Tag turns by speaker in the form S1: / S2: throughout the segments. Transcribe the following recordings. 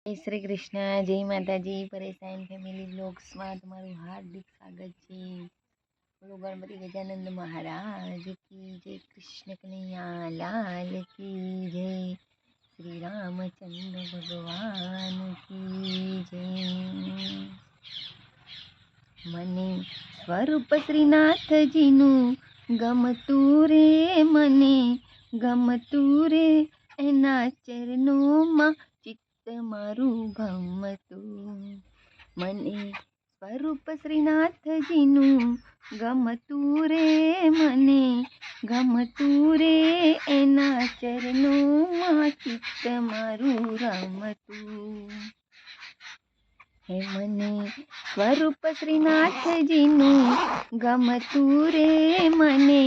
S1: જય શ્રી કૃષ્ણ, જય માતાજી, પરેશાન ફેમિલી બ્લોગ્સમાં તમારું હાર્દિક સ્વાગત છે. બોલો ગણપતિ ગજાનંદ મહારાજ કી જય, કૃષ્ણ કનૈયા લાલ કી જય, શ્રી રામચંદ્ર ભગવાન કી જય. મને સ્વરૂપ શ્રીનાથજીનું ગમતું રે, મને ગમતું રે, એના ચરણોમાં મારું ગમતું. મને સ્વરૂપ શ્રીનાથજીનું ગમતું રે, મને ગમતું રે, એના ચરણોમાં ચિત્ત મારું રમતું. હે મને સ્વરૂપ શ્રીનાથજીનું ગમતું રે, મને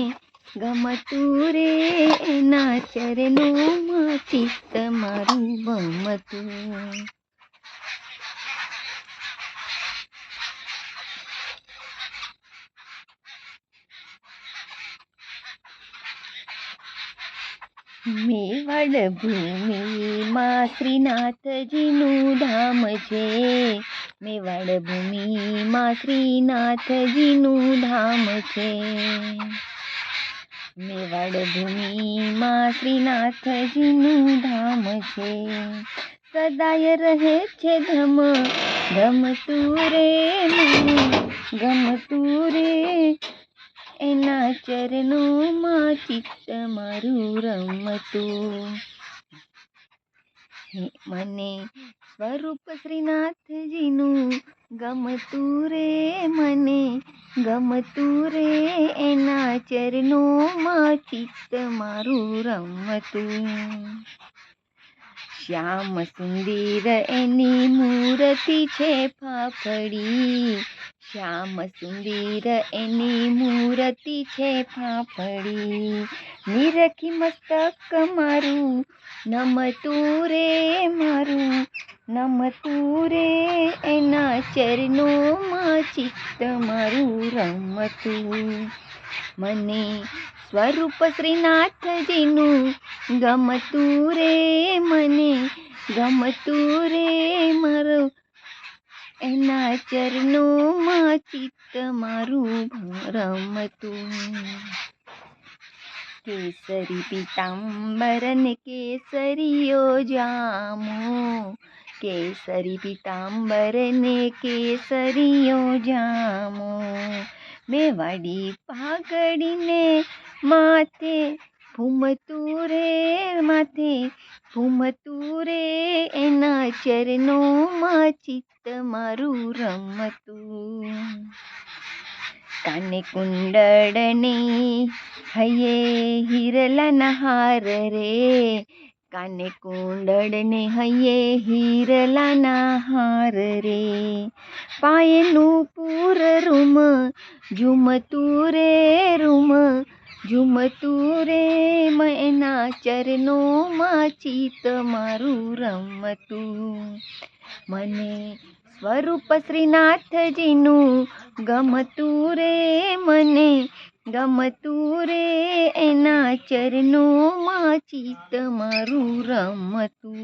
S1: ગમતું રે, એના ચરણોમાં ચિત્ત મારું ગમતું. મેવાડ ભૂમિમાં શ્રીનાથજીનું ધામ છે, મેવાડ ભૂમિમાં શ્રીનાથજીનું ધામ છે, મેવાડ ભૂમિમાં શ્રીનાથજીનું ધામ છે. સદાય રહે છે ધમ ગમતું રે, મને ગમતું રે, એના ચરણોમાં ચિત્ત મારું રમતું. મને સ્વરૂપ શ્રીનાથજીનું ગમતું રે, મને ગમતું રે, એના ચરણોમાં ચિત્ત મારું રમતું. શ્યામ સુંદર એની મૂર્તિ છે ફાફડી, શ્યામ સુંદર એની મૂર્તિ છે ફાફડી, નિરખી મસ્તક મારું નમતું રે, મારું નમતું રે, એના ચરણોમાં ચિત્ત મારું રમતું. મને સ્વરૂપ શ્રીનાથજીનું ગમતું રે, મને ગમતું રે, મારું એના ચરણોમાં ચિત્ત મારું રમતું. કેસરી પીતાંબર ને કેસરીયો જામો, કેસરી પીતાંબર ને કેસરીયો જામો, મેવાડી પાઘડીને માથે ઘૂમતું રે, માથે ઘૂમતું રે, એના ચરણોમાં ચિત્ત મારું રમતું. કાને કુંડળ ને હૈયે હિરલાના હાર રે, કાને કુંડળ ને હૈયે હિરલાના હાર રે, પાયનું પૂર રૂમ ઝૂમતું રે, રૂમ ઝૂમતું રે, એના ચરણોમાં ચિત્ત મારું રમતું. મને સ્વરૂપ શ્રીનાથજીનું ગમતું રે, મને ગમતું રે, એના ચરણોમાં ચિત્ત મારું રમતું.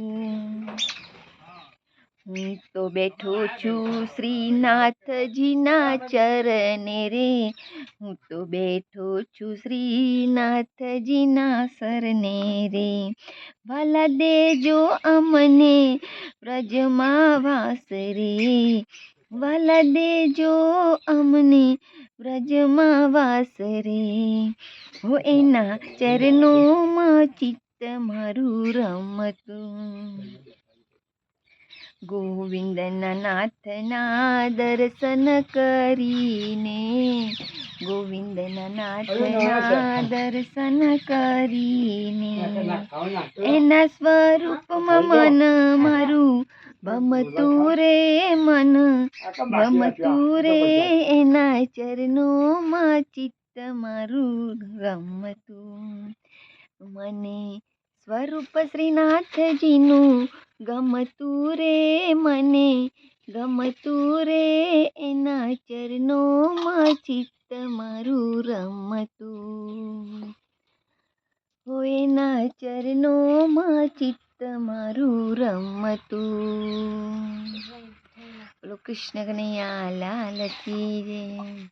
S1: હું તો બેઠો છું શ્રીનાથજીના ચરણે રે, હું તો બેઠો છું શ્રીનાથજીના શરણે રે, ભલા દેજો અમને વ્રજમાં વાસ રે, ભલા દેજો અમને વ્રજમાં વાસ રે, હો એના ચરણોમાં ચિત્ત મારું રમતું. ગોવિંદના નાથના દર્શન કરીને, ગોવિંદના નાથના દર્શન કરીને, એના સ્વરૂપમાં મન મારું ભમતું રે, મન ભમતું રે, એના ચરણોમાં ચિત્ત મારું રમતું. મને સ્વરૂપ શ્રીનાથજીનું ગમતું રે, મને ગમતું રે, એના ચરણોમાં ચિત્ત મારું રમતું. હો એના ચરણોમાં ચિત્ત તમારું રમતું. બોલો કૃષ્ણ કનૈયા લાલ કી જય.